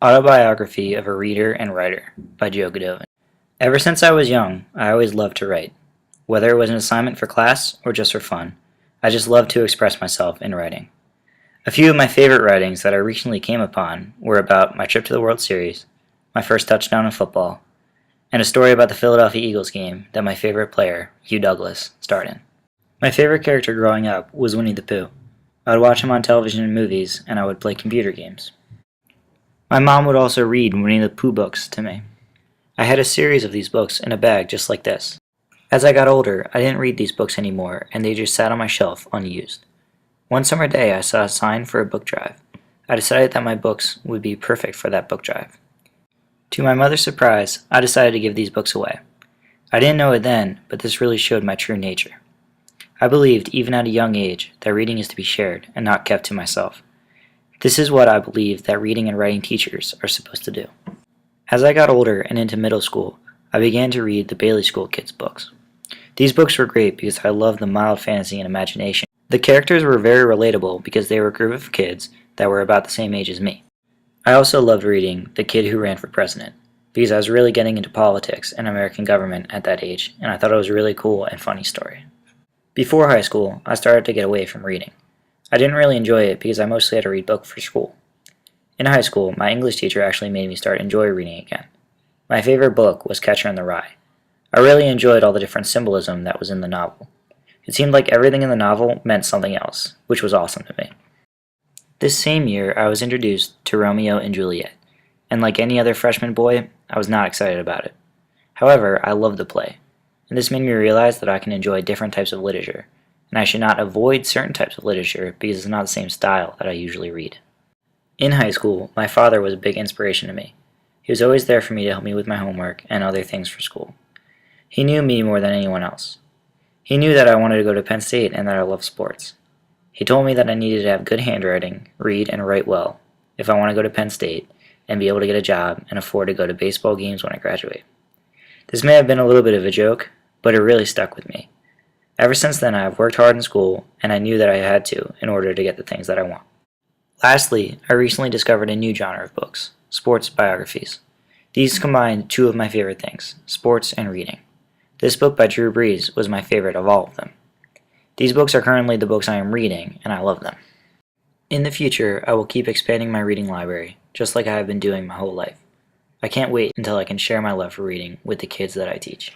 Autobiography of a Reader and Writer by Gdovin. Ever since I was young, I always loved to write. Whether it was an assignment for class or just for fun, I just loved to express myself in writing. A few of my favorite writings that I recently came upon were about my trip to the World Series, my first touchdown in football, and a story about the Philadelphia Eagles game that my favorite player, Hugh Douglas, starred in. My favorite character growing up was Winnie the Pooh. I would watch him on television and movies, and I would play computer games. My mom would also read Winnie the Pooh books to me. I had a series of these books in a bag just like this. As I got older, I didn't read these books anymore, and they just sat on my shelf unused. One summer day, I saw a sign for a book drive. I decided that my books would be perfect for that book drive. To my mother's surprise, I decided to give these books away. I didn't know it then, but this really showed my true nature. I believed, even at a young age, that reading is to be shared and not kept to myself. This is what I believe that reading and writing teachers are supposed to do. As I got older and into middle school, I began to read the Bailey School Kids books. These books were great because I loved the mild fantasy and imagination. The characters were very relatable because they were a group of kids that were about the same age as me. I also loved reading The Kid Who Ran for President because I was really getting into politics and American government at that age, and I thought it was a really cool and funny story. Before high school, I started to get away from reading. I didn't really enjoy it because I mostly had to read books for school. In high school, my English teacher actually made me start enjoying reading again. My favorite book was Catcher in the Rye. I really enjoyed all the different symbolism that was in the novel. It seemed like everything in the novel meant something else, which was awesome to me. This same year, I was introduced to Romeo and Juliet, and like any other freshman boy, I was not excited about it. However, I loved the play, and this made me realize that I can enjoy different types of literature, and I should not avoid certain types of literature because it's not the same style that I usually read. In high school, my father was a big inspiration to me. He was always there for me to help me with my homework and other things for school. He knew me more than anyone else. He knew that I wanted to go to Penn State and that I loved sports. He told me that I needed to have good handwriting, read and write well, if I want to go to Penn State and be able to get a job and afford to go to baseball games when I graduate. This may have been a little bit of a joke, but it really stuck with me. Ever since then, I have worked hard in school, and I knew that I had to in order to get the things that I want. Lastly, I recently discovered a new genre of books, sports biographies. These combine two of my favorite things, sports and reading. This book by Drew Brees was my favorite of all of them. These books are currently the books I am reading, and I love them. In the future, I will keep expanding my reading library, just like I have been doing my whole life. I can't wait until I can share my love for reading with the kids that I teach.